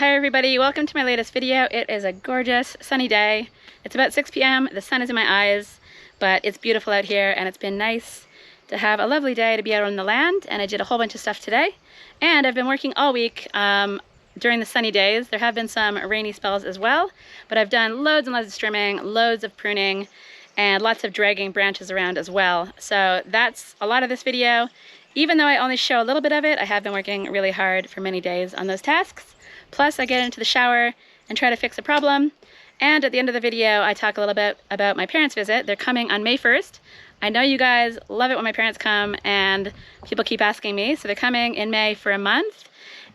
Hi everybody, welcome to my latest video. It is a gorgeous sunny day. It's about 6 p.m. The sun is in my eyes, but it's beautiful out here and it's been nice to have a lovely day to be out on the land, and I did a whole bunch of stuff today. And I've been working all week during the sunny days. There have been some rainy spells as well, but I've done loads and loads of strimming, loads of pruning, and lots of dragging branches around as well. So that's a lot of this video. Even though I only show a little bit of it, I have been working really hard for many days on those tasks. Plus, I get into the shower and try to fix a problem. And at the end of the video, I talk a little bit about my parents' visit. They're coming on May 1st. I know you guys love it when my parents come, and people keep asking me. So they're coming in May for a month.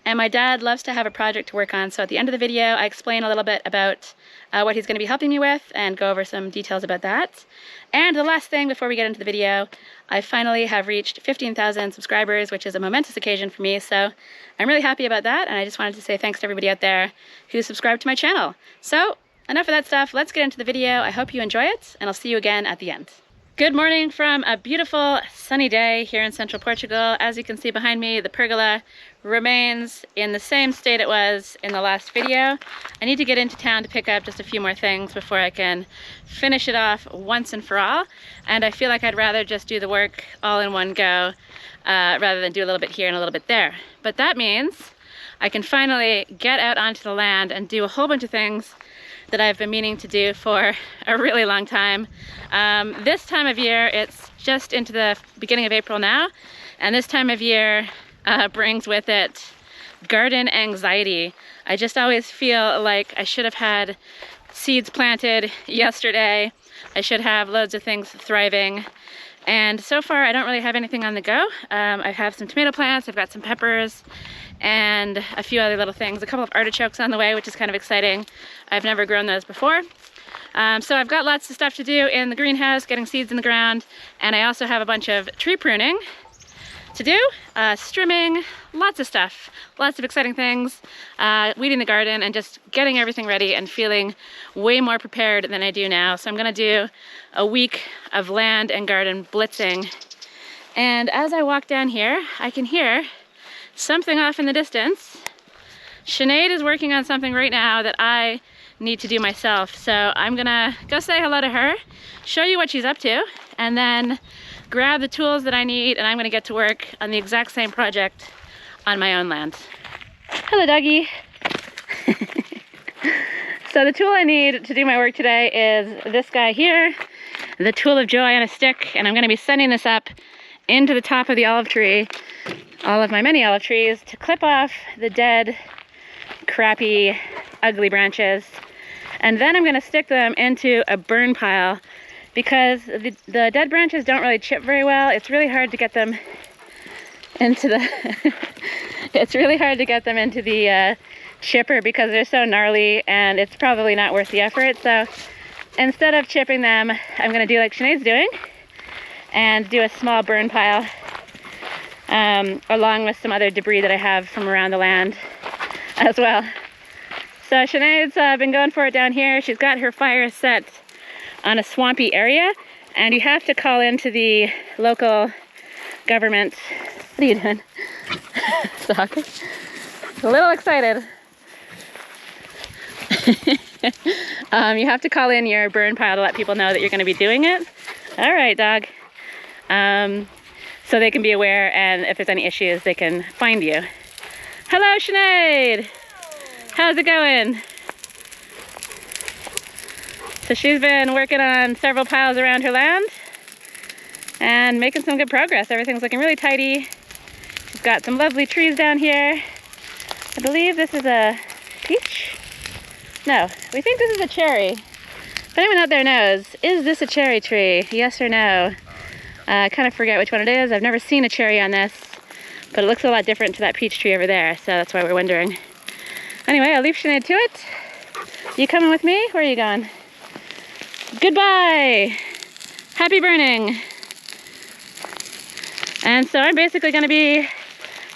And my dad loves to have a project to work on. So at the end of the video, I explain a little bit about what he's going to be helping me with and go over some details about that. And the last thing before we get into the video, I finally have reached 15,000 subscribers, which is a momentous occasion for me. So I'm really happy about that. And I just wanted to say thanks to everybody out there who subscribed to my channel. So enough of that stuff. Let's get into the video. I hope you enjoy it, and I'll see you again at the end. Good morning from a beautiful sunny day here in Central Portugal. As you can see behind me, the pergola remains in the same state it was in the last video. I need to get into town to pick up just a few more things before I can finish it off once and for all. And I feel like I'd rather just do the work all in one go rather than do a little bit here and a little bit there. But that means I can finally get out onto the land and do a whole bunch of things that I've been meaning to do for a really long time. This time of year, it's just into the beginning of April now, and this time of year brings with it garden anxiety. I just always feel like I should have had seeds planted yesterday. I should have loads of things thriving. And so far, I don't really have anything on the go. I have some tomato plants, I've got some peppers, and a few other little things. A couple of artichokes on the way, which is kind of exciting. I've never grown those before. So I've got lots of stuff to do in the greenhouse, getting seeds in the ground, and I also have a bunch of tree pruning to do, strimming, lots of stuff, lots of exciting things, weeding the garden, and just getting everything ready and feeling way more prepared than I do now. So I'm gonna do a week of land and garden blitzing. And as I walk down here, I can hear something off in the distance. Sinead is working on something right now that I need to do myself. So I'm gonna go say hello to her, show you what she's up to, and then grab the tools that I need, and I'm gonna get to work on the exact same project on my own land. Hello, doggy. So the tool I need to do my work today is this guy here, the tool of joy on a stick, and I'm gonna be sending this up into the top of the olive tree, all of my many olive trees, to clip off the dead, crappy, ugly branches. And then I'm gonna stick them into a burn pile, because the dead branches don't really chip very well. It's really hard to get them into the it's really hard to get them into the chipper because they're so gnarly, and it's probably not worth the effort. So instead of chipping them, I'm gonna do like Sinead's doing and do a small burn pile along with some other debris that I have from around the land as well. So Sinead's been going for it down here. She's got her fire set on a swampy area, and you have to call into the local government. What are you doing? Dog. A little excited. You have to call in your burn pile to let people know that you're going to be doing it. All right, dog. So they can be aware, and if there's any issues, they can find you. Hello, Sinead. How's it going? So she's been working on several piles around her land and making some good progress. Everything's looking really tidy. She's got some lovely trees down here. I believe this is a peach? No, we think this is a cherry. If anyone out there knows, is this a cherry tree? Yes or no? I kind of forget which one it is. I've never seen a cherry on this, but it looks a lot different to that peach tree over there, so that's why we're wondering. Anyway, I'll leave Sinead to it. You coming with me? Where are you going? Goodbye! Happy burning! And so I'm basically going to be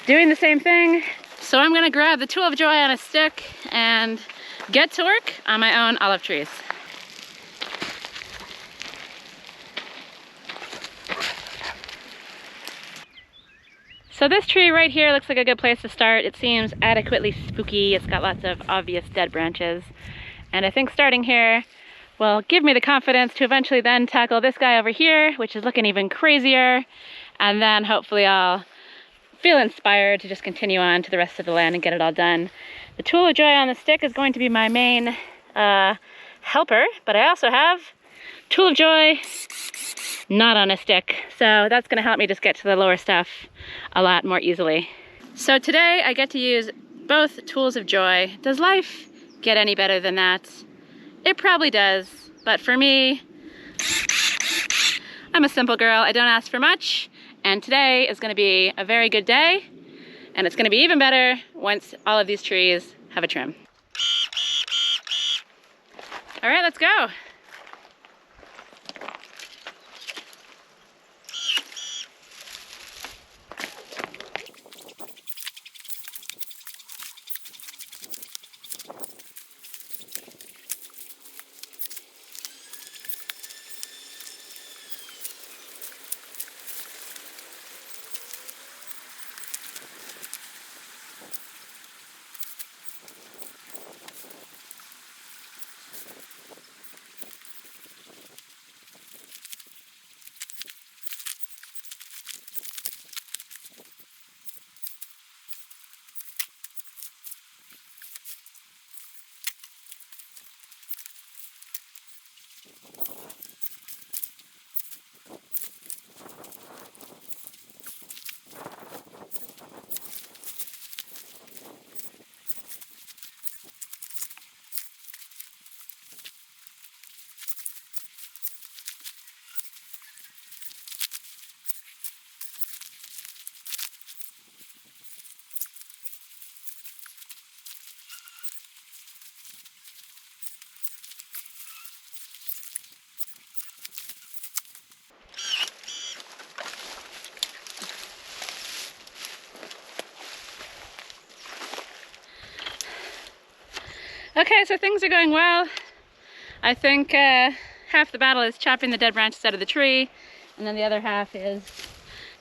doing the same thing. So I'm going to grab the tool of joy on a stick and get to work on my own olive trees. So this tree right here looks like a good place to start. It seems adequately spooky. It's got lots of obvious dead branches. And I think starting here will give me the confidence to eventually then tackle this guy over here, which is looking even crazier. And then hopefully I'll feel inspired to just continue on to the rest of the land and get it all done. The tool of joy on the stick is going to be my main helper, but I also have tool of joy not on a stick. So that's gonna help me just get to the lower stuff a lot more easily. So today I get to use both tools of joy. Does life get any better than that? It probably does, but for me, I'm a simple girl. I don't ask for much, and today is gonna be a very good day, and it's gonna be even better once all of these trees have a trim. All right, let's go. Okay, so things are going well. I think half the battle is chopping the dead branches out of the tree, and then the other half is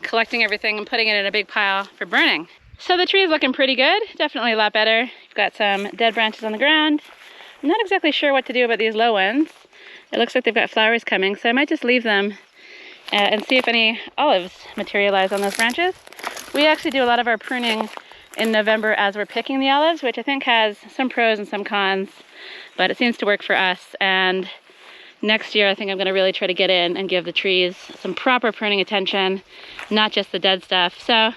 collecting everything and putting it in a big pile for burning. So the tree is looking pretty good, definitely a lot better. You've got some dead branches on the ground. I'm not exactly sure what to do about these low ones. It looks like they've got flowers coming, so I might just leave them and see if any olives materialize on those branches. We actually do a lot of our pruning in November as we're picking the olives, which I think has some pros and some cons, but it seems to work for us. And next year I think I'm going to really try to get in and give the trees some proper pruning attention, not just the dead stuff. So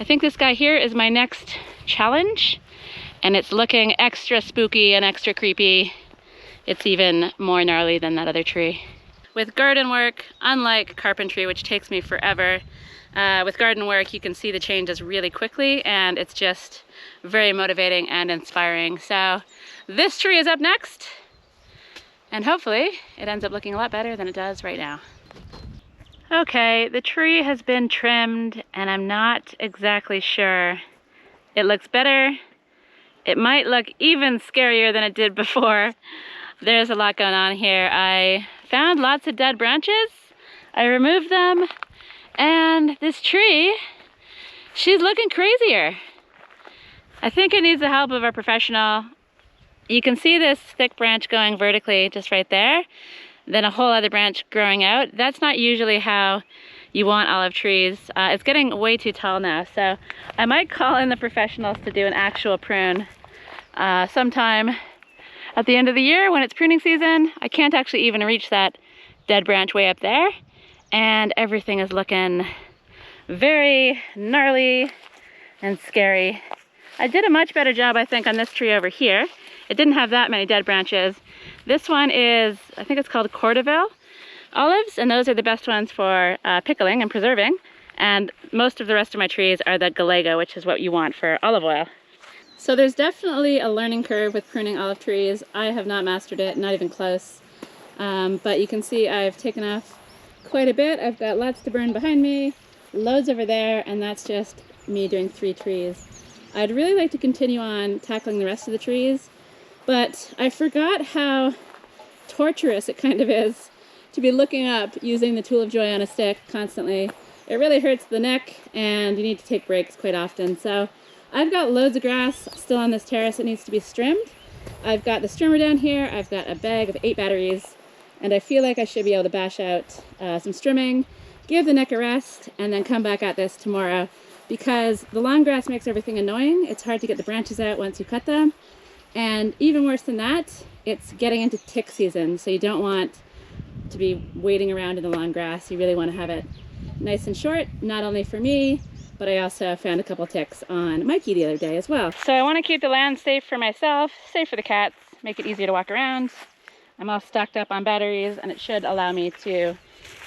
I think this guy here is my next challenge, and it's looking extra spooky and extra creepy. It's even more gnarly than that other tree. With garden work, unlike carpentry, which takes me forever, with garden work, you can see the changes really quickly, and it's just very motivating and inspiring. So this tree is up next, and hopefully it ends up looking a lot better than it does right now. Okay, the tree has been trimmed, and I'm not exactly sure. It looks better. It might look even scarier than it did before. There's a lot going on here. I found lots of dead branches. I removed them. And this tree, she's looking crazier. I think it needs the help of a professional. You can see this thick branch going vertically just right there, then a whole other branch growing out. That's not usually how you want olive trees. It's getting way too tall now, so I might call in the professionals to do an actual prune sometime at the end of the year when it's pruning season. I can't actually even reach that dead branch way up there, and everything is looking very gnarly and scary. I did a much better job, I think, on this tree over here. It didn't have that many dead branches. This one is, I think it's called Cordoville olives, and those are the best ones for pickling and preserving. And most of the rest of my trees are the Gallego, which is what you want for olive oil. So there's definitely a learning curve with pruning olive trees. I have not mastered it, not even close. But you can see I've taken off quite a bit. I've got lots to burn behind me, loads over there, and that's just me doing 3 trees. I'd really like to continue on tackling the rest of the trees, but I forgot how torturous it kind of is to be looking up using the tool of joy on a stick constantly it really hurts the neck and you need to take breaks quite often. So I've got loads of grass still on this terrace that needs to be trimmed. I've got the strimmer down here. I've got a bag of 8 batteries, and I feel like I should be able to bash out some strimming, give the neck a rest, and then come back at this tomorrow, because the long grass makes everything annoying. It's hard to get the branches out once you cut them. And even worse than that, it's getting into tick season. So you don't want to be waiting around in the long grass. You really want to have it nice and short, not only for me, but I also found a couple ticks on Mikey the other day as well. So I want to keep the land safe for myself, safe for the cats, make it easier to walk around. I'm all stocked up on batteries, and it should allow me to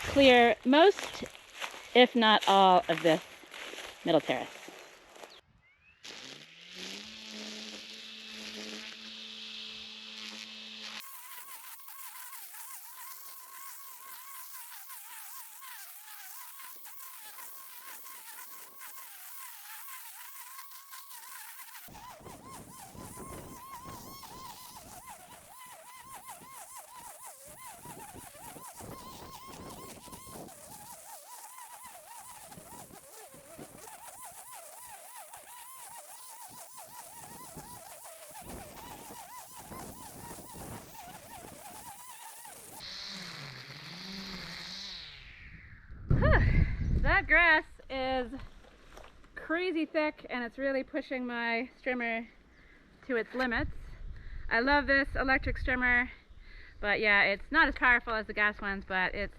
clear most, if not all, of this middle terrace. That grass is crazy thick, and it's really pushing my strimmer to its limits. I love this electric strimmer, but yeah, it's not as powerful as the gas ones, but it's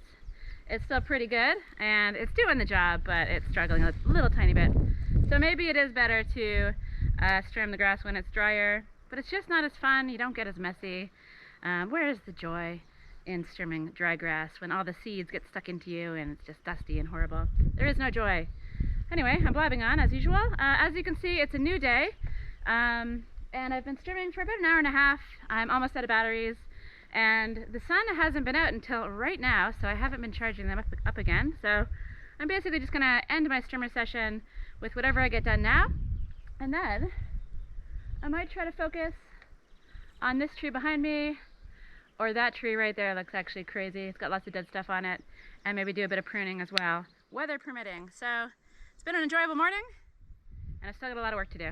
still pretty good, and it's doing the job, but it's struggling a little tiny bit. So maybe it is better to trim the grass when it's drier, but it's just not as fun. You don't get as messy. Where is the joy in trimming dry grass when all the seeds get stuck into you and it's just dusty and horrible? There is no joy. Anyway, I'm blabbing on as usual. As you can see, it's a new day, and I've been trimming for about an hour and a half. I'm almost out of batteries, and the sun hasn't been out until right now, so I haven't been charging them up again. So I'm basically just gonna end my strimmer session with whatever I get done now, and then I might try to focus on this tree behind me, or that tree right there. Looks actually crazy. It's got lots of dead stuff on it, and maybe do a bit of pruning as well, weather permitting. So it's been an enjoyable morning, and I've still got a lot of work to do.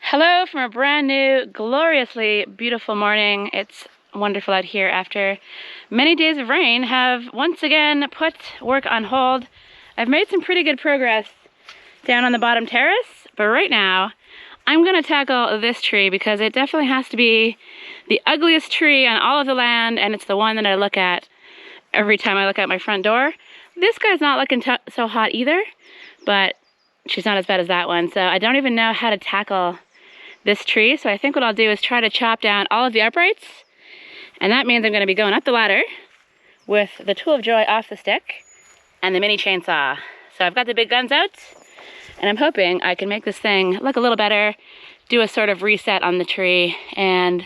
Hello from a brand new, gloriously beautiful morning. It's wonderful out here after many days of rain have once again put work on hold. I've made some pretty good progress down on the bottom terrace, but right now I'm going to tackle this tree because it definitely has to be the ugliest tree on all of the land, and it's the one that I look at every time I look out my front door. This guy's not looking so hot either, but she's not as bad as that one, so I don't even know how to tackle this tree. So I think what I'll do is try to chop down all of the uprights, and that means I'm going to be going up the ladder with the tool of joy off the stick and the mini chainsaw. So I've got the big guns out, and I'm hoping I can make this thing look a little better, do a sort of reset on the tree, and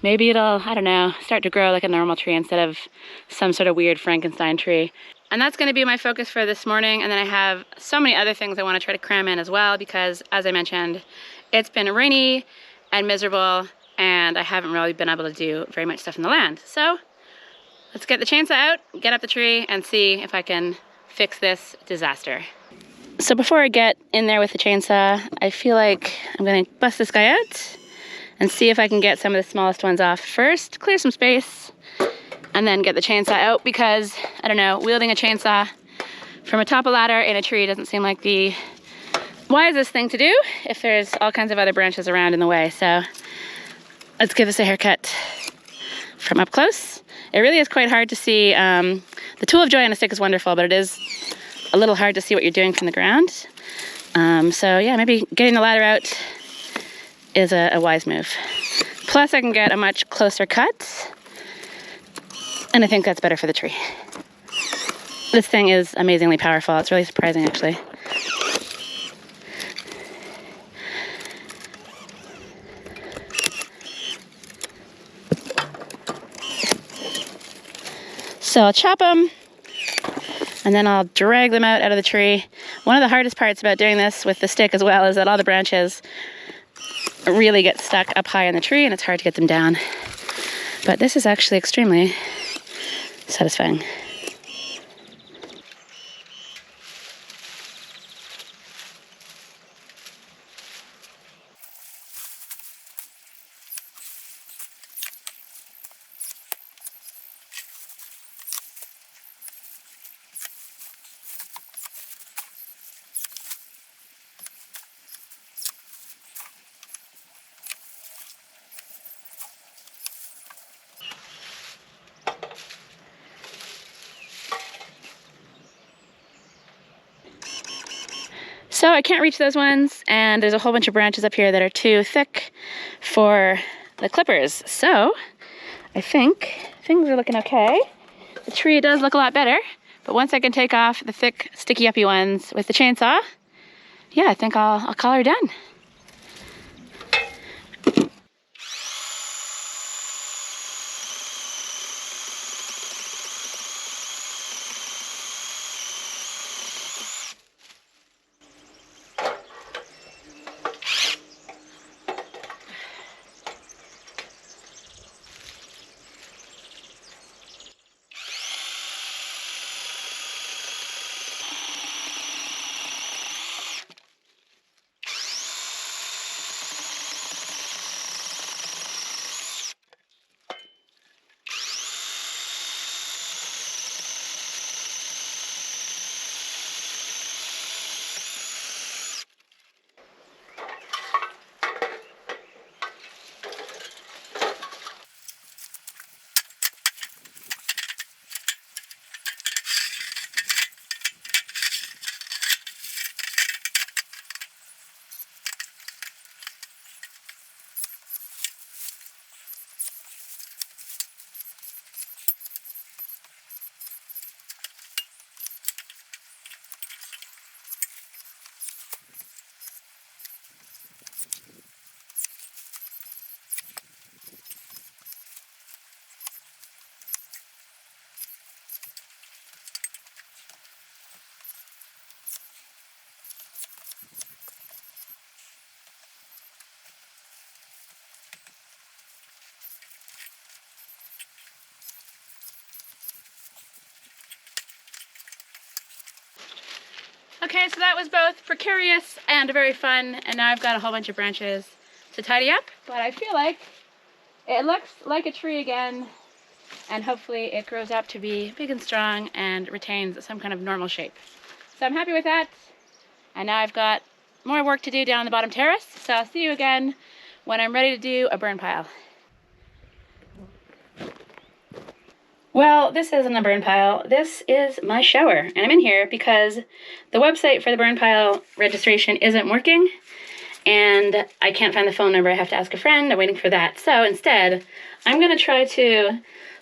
maybe it'll, I don't know, start to grow like a normal tree instead of some sort of weird Frankenstein tree. And that's going to be my focus for this morning. And then I have so many other things I want to try to cram in as well, because as I mentioned, it's been rainy and miserable, and I haven't really been able to do very much stuff in the land. So let's get the chainsaw out, get up the tree, and see if I can fix this disaster. So before I get in there with the chainsaw, I feel like I'm going to bust this guy out and see if I can get some of the smallest ones off first, clear some space, and then get the chainsaw out, because, I don't know, wielding a chainsaw from atop a ladder in a tree doesn't seem like the wisest thing to do if there's all kinds of other branches around in the way. So let's give this a haircut from up close. It really is quite hard to see. The tool of joy on a stick is wonderful, but it is a little hard to see what you're doing from the ground. So yeah, maybe getting the ladder out is a wise move. Plus I can get a much closer cut, and I think that's better for the tree. This thing is amazingly powerful. It's really surprising, actually. So I'll chop them and then I'll drag them out of the tree. One of the hardest parts about doing this with the stick as well is that all the branches really get stuck up high in the tree and it's hard to get them down. But this is actually extremely satisfying. So I can't reach those ones, and there's a whole bunch of branches up here that are too thick for the clippers. So I think things are looking okay. The tree does look a lot better, but once I can take off the thick, sticky uppy ones with the chainsaw, yeah, I think I'll call her done. Okay, so that was both precarious and very fun, and now I've got a whole bunch of branches to tidy up, but I feel like it looks like a tree again, and hopefully it grows up to be big and strong and retains some kind of normal shape. So I'm happy with that, and now I've got more work to do down the bottom terrace, so I'll see you again when I'm ready to do a burn pile. Well, this isn't a burn pile. This is my shower, and I'm in here because the website for the burn pile registration isn't working, and I can't find the phone number. I have to ask a friend. I'm waiting for that. So instead, I'm going to try to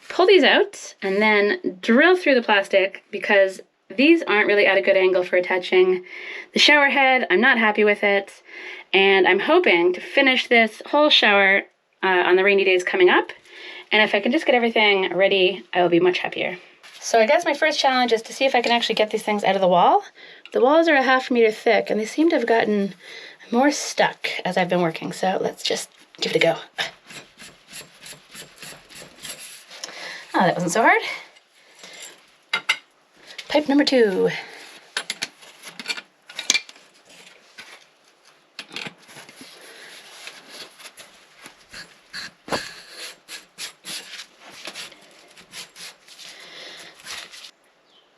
pull these out and then drill through the plastic because these aren't really at a good angle for attaching the shower head. I'm not happy with it, and I'm hoping to finish this whole shower on the rainy days coming up. And if I can just get everything ready, I will be much happier. So I guess my first challenge is to see if I can actually get these things out of the wall. The walls are a ½ meter thick, and they seem to have gotten more stuck as I've been working. So let's just give it a go. Oh, that wasn't so hard. Pipe number 2.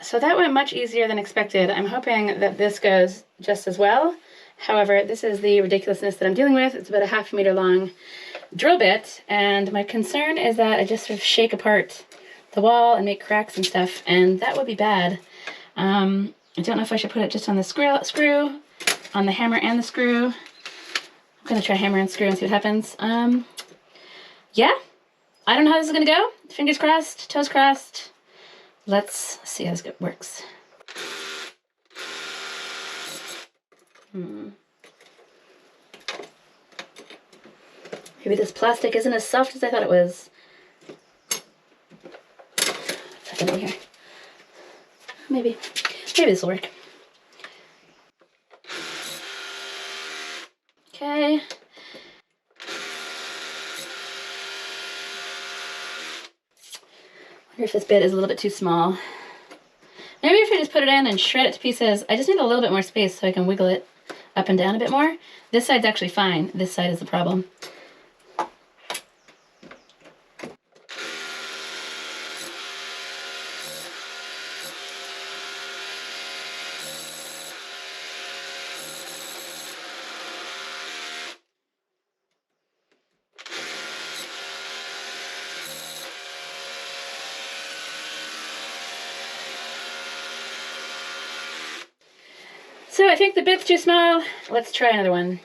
So that went much easier than expected. I'm hoping that this goes just as well. However, this is the ridiculousness that I'm dealing with. It's about a ½ meter long drill bit, and my concern is that I just sort of shake apart the wall and make cracks and stuff, and that would be bad. I don't know if I should put it just on the screw, on the hammer and the screw. I'm gonna try hammer and screw and see what happens. Yeah, I don't know how this is gonna go. Fingers crossed, toes crossed. Let's see how this works. Maybe this plastic isn't as soft as I thought it was. If I can angle here. Maybe this will work. Okay. I wonder if this bit is a little bit too small. Maybe if I just put it in and shred it to pieces, I just need a little bit more space so I can wiggle it up and down a bit more. This side's actually fine. This side is the problem. So I think the bit's too small. Let's try another one.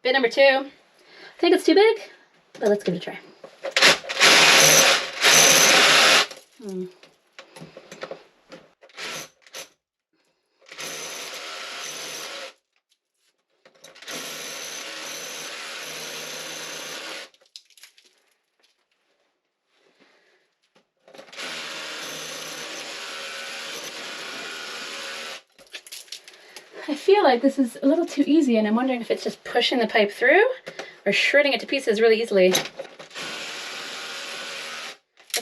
Bit number 2. I think it's too big, but let's give it a try. I feel like this is a little too easy, and I'm wondering if it's just pushing the pipe through or shredding it to pieces really easily. Let's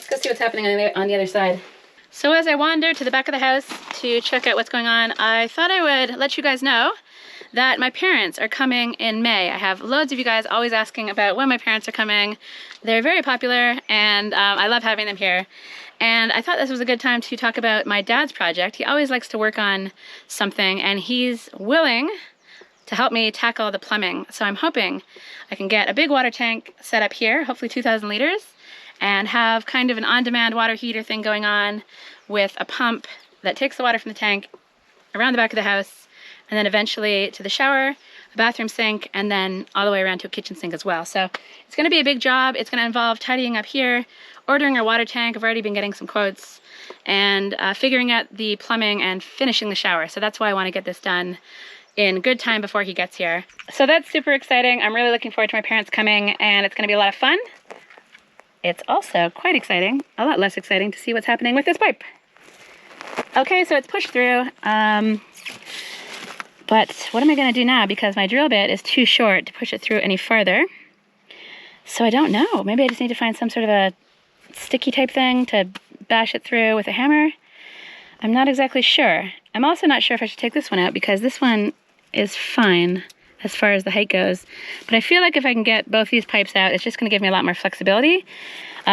go see what's happening on the other side. So as I wander to the back of the house to check out what's going on, I thought I would let you guys know that my parents are coming in May. I have loads of you guys always asking about when my parents are coming. They're very popular, and I love having them here. And I thought this was a good time to talk about my dad's project. He always likes to work on something, and he's willing to help me tackle the plumbing. So I'm hoping I can get a big water tank set up here, hopefully 2,000 liters, and have kind of an on-demand water heater thing going on with a pump that takes the water from the tank around the back of the house, and then eventually to the shower, a bathroom sink, and then all the way around to a kitchen sink as well. So it's gonna be a big job. It's gonna involve tidying up here, ordering a water tank. I've already been getting some quotes, and figuring out the plumbing and finishing the shower. So that's why I wanna get this done in good time before he gets here. So that's super exciting. I'm really looking forward to my parents coming, and it's gonna be a lot of fun. It's also quite exciting, a lot less exciting, to see what's happening with this pipe. Okay, so it's pushed through. But what am I gonna do now? Because my drill bit is too short to push it through any farther. So I don't know. Maybe I just need to find some sort of a sticky type thing to bash it through with a hammer. I'm not exactly sure. I'm also not sure if I should take this one out, because this one is fine as far as the height goes. But I feel like if I can get both these pipes out, it's just gonna give me a lot more flexibility,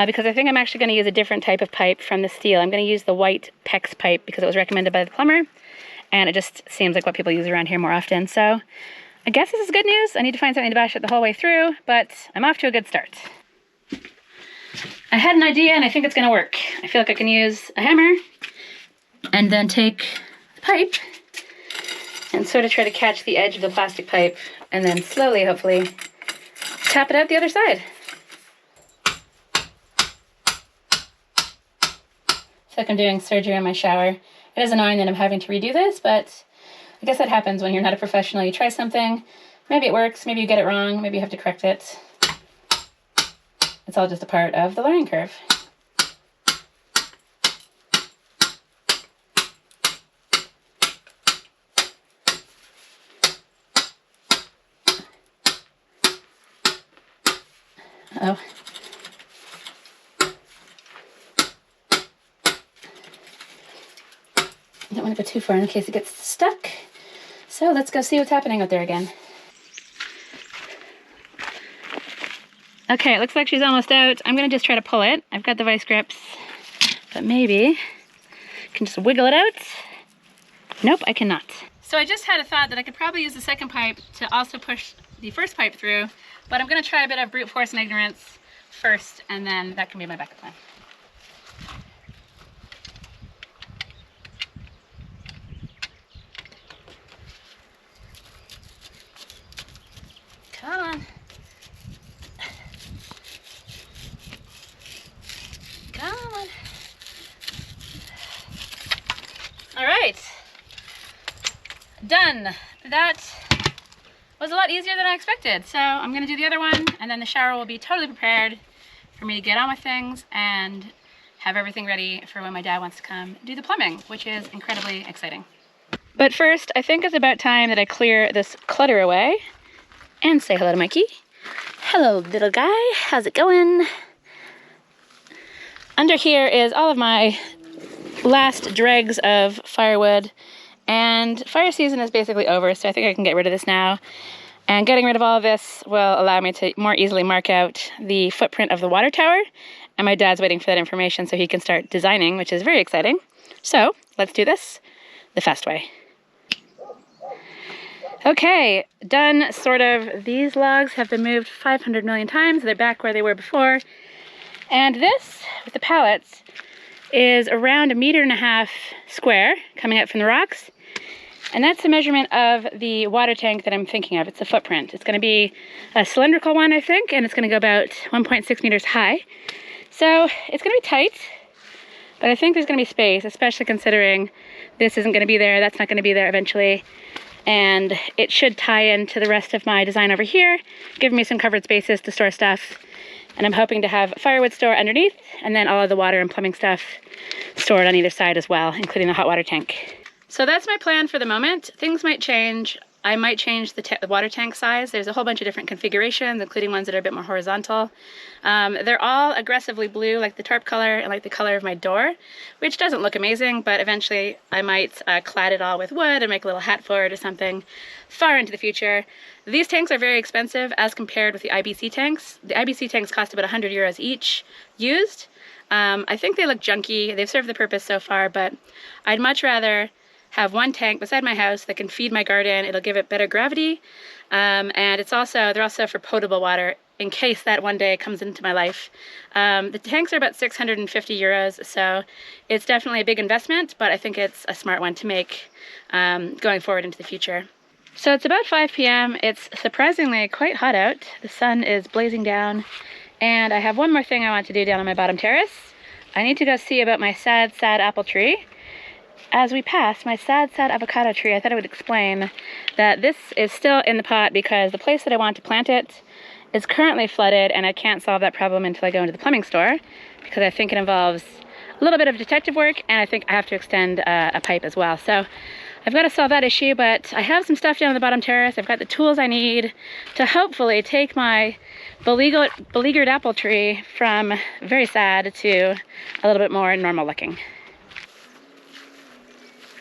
because I think I'm actually gonna use a different type of pipe from the steel. I'm gonna use the white PEX pipe because it was recommended by the plumber, and it just seems like what people use around here more often. So I guess this is good news. I need to find something to bash it the whole way through, but I'm off to a good start. I had an idea, and I think it's gonna work. I feel like I can use a hammer and then take the pipe and sort of try to catch the edge of the plastic pipe, and then slowly, hopefully, tap it out the other side. It's like I'm doing surgery on my shower. It is annoying that I'm having to redo this, but I guess that happens when you're not a professional. You try something, maybe it works, maybe you get it wrong, maybe you have to correct it. It's all just a part of the learning curve. Uh-oh. I don't want to go too far in case it gets stuck. So let's go see what's happening out there again. Okay, it looks like she's almost out. I'm gonna just try to pull it. I've got the vice grips, but maybe I can just wiggle it out. Nope, I cannot. So I just had a thought that I could probably use the second pipe to also push the first pipe through, but I'm gonna try a bit of brute force and ignorance first, and then that can be my backup plan. Come on. Come on. All right. Done. That was a lot easier than I expected. So I'm gonna do the other one, and then the shower will be totally prepared for me to get on with things and have everything ready for when my dad wants to come do the plumbing, which is incredibly exciting. But first, I think it's about time that I clear this clutter away and say hello to Mikey. Hello, little guy. How's it going? Under here is all of my last dregs of firewood, and fire season is basically over, so I think I can get rid of this now. And getting rid of all of this will allow me to more easily mark out the footprint of the water tower, and my dad's waiting for that information so he can start designing, which is very exciting. So let's do this the fast way. Okay, done sort of. These logs have been moved 500 million times. They're back where they were before. And this, with the pallets, is around 1.5 meters square coming up from the rocks. And that's the measurement of the water tank that I'm thinking of. It's a footprint. It's going to be a cylindrical one, I think, and it's going to go about 1.6 meters high. So it's going to be tight, but I think there's going to be space, especially considering this isn't going to be there, that's not going to be there eventually. And it should tie into the rest of my design over here, giving me some covered spaces to store stuff. And I'm hoping to have a firewood store underneath, and then all of the water and plumbing stuff stored on either side as well, including the hot water tank. So that's my plan for the moment. Things might change. I might change the water tank size. There's a whole bunch of different configurations, including ones that are a bit more horizontal. They're all aggressively blue, like the tarp color and like the color of my door, which doesn't look amazing, but eventually I might clad it all with wood and make a little hat for it or something far into the future. These tanks are very expensive as compared with the IBC tanks. The IBC tanks cost about 100 euros each used. I think they look junky. They've served the purpose so far, but I'd much rather have one tank beside my house that can feed my garden. It'll give it better gravity, and they're also for potable water in case that one day comes into my life. The tanks are about 650 euros, so it's definitely a big investment, but I think it's a smart one to make going forward into the future. So it's about 5 p.m. It's surprisingly quite hot out. The sun is blazing down, and I have one more thing I want to do down on my bottom terrace. I need to go see about my sad apple tree. As we pass my sad avocado tree, I thought I would explain that this is still in the pot because the place that I want to plant it is currently flooded, and I can't solve that problem until I go into the plumbing store because I think it involves a little bit of detective work, and I think I have to extend a pipe as well. So I've got to solve that issue, but I have some stuff down on the bottom terrace. I've got the tools I need to hopefully take my beleaguered apple tree from very sad to a little bit more normal looking.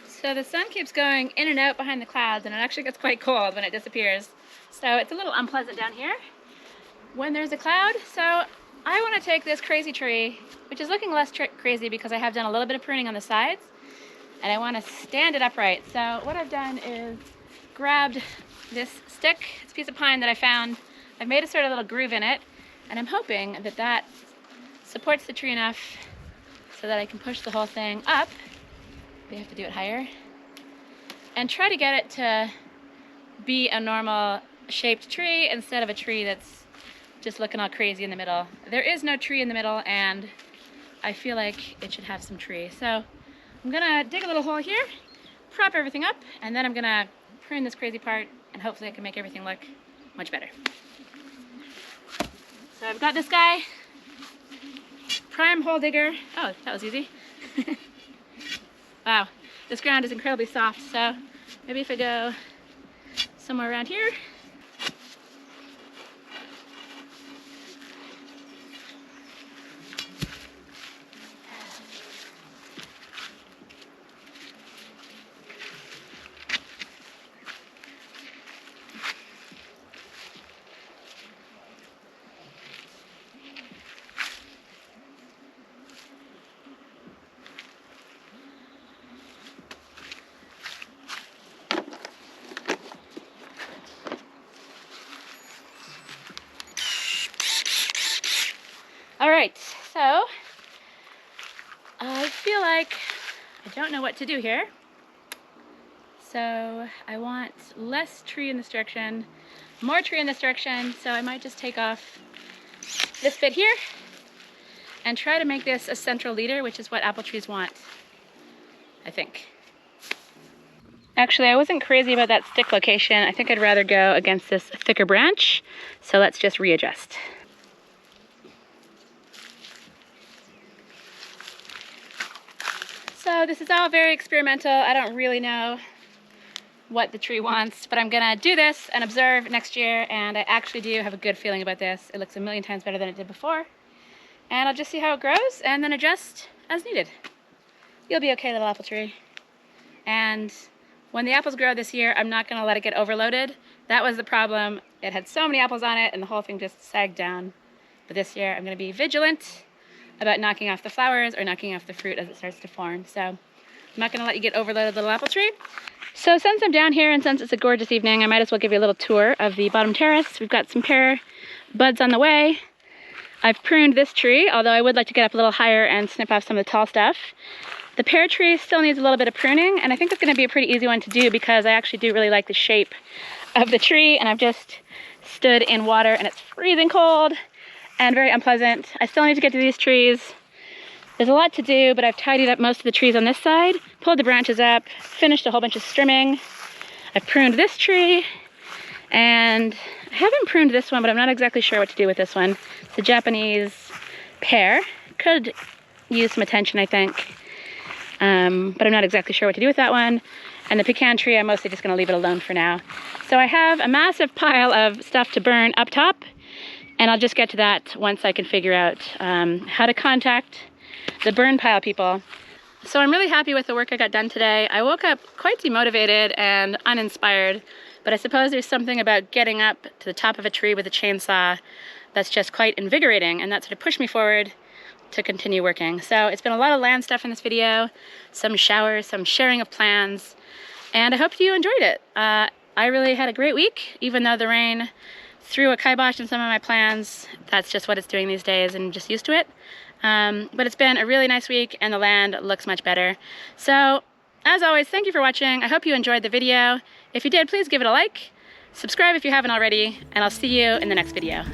So the sun keeps going in and out behind the clouds, and it actually gets quite cold when it disappears. So it's a little unpleasant down here when there's a cloud. So I want to take this crazy tree, which is looking less crazy because I have done a little bit of pruning on the sides, and I want to stand it upright. So what I've done is grabbed this stick, it's a piece of pine that I found. I've made a sort of little groove in it, and I'm hoping that that supports the tree enough so that I can push the whole thing up. We have to do it higher and try to get it to be a normal shaped tree instead of a tree that's just looking all crazy in the middle. There is no tree in the middle, and I feel like it should have some tree. So I'm gonna dig a little hole here, prop everything up, and then I'm gonna prune this crazy part, and hopefully I can make everything look much better. So I've got this guy, prime hole digger. Oh, that was easy. Wow, this ground is incredibly soft, so maybe if I go somewhere around here. All right, so I feel like I don't know what to do here. So I want less tree in this direction, more tree in this direction, so I might just take off this bit here and try to make this a central leader, which is what apple trees want, I think. Actually, I wasn't crazy about that stick location. I think I'd rather go against this thicker branch, so let's just readjust. So this is all very experimental. I don't really know what the tree wants, but I'm gonna do this and observe next year, and I actually do have a good feeling about this. It looks a million times better than it did before, and I'll just see how it grows and then adjust as needed. You'll be okay, little apple tree. And when the apples grow this year, I'm not gonna let it get overloaded. That was the problem. It had so many apples on it and the whole thing just sagged down. But this year I'm gonna be vigilant about knocking off the flowers or knocking off the fruit as it starts to form. So I'm not gonna let you get overloaded, little apple tree. So since I'm down here and since it's a gorgeous evening, I might as well give you a little tour of the bottom terrace. We've got some pear buds on the way. I've pruned this tree, although I would like to get up a little higher and snip off some of the tall stuff. The pear tree still needs a little bit of pruning, and I think it's gonna be a pretty easy one to do because I actually do really like the shape of the tree, and I've just stood in water and it's freezing cold and very unpleasant. I still need to get to these trees. There's a lot to do, but I've tidied up most of the trees on this side, pulled the branches up, finished a whole bunch of strimming. I've pruned this tree, and I haven't pruned this one, but I'm not exactly sure what to do with this one. It's a Japanese pear. Could use some attention, I think, but I'm not exactly sure what to do with that one. And the pecan tree, I'm mostly just gonna leave it alone for now. So I have a massive pile of stuff to burn up top, and I'll just get to that once I can figure out how to contact the burn pile people. So I'm really happy with the work I got done today. I woke up quite demotivated and uninspired, but I suppose there's something about getting up to the top of a tree with a chainsaw that's just quite invigorating, and that sort of pushed me forward to continue working. So it's been a lot of land stuff in this video, some showers, some sharing of plans, and I hope you enjoyed it. I really had a great week, even though the rain threw a kibosh in some of my plans. That's just what it's doing these days, and I'm just used to it. But it's been a really nice week, and the land looks much better. So, as always, thank you for watching. I hope you enjoyed the video. If you did, please give it a like, subscribe if you haven't already, and I'll see you in the next video.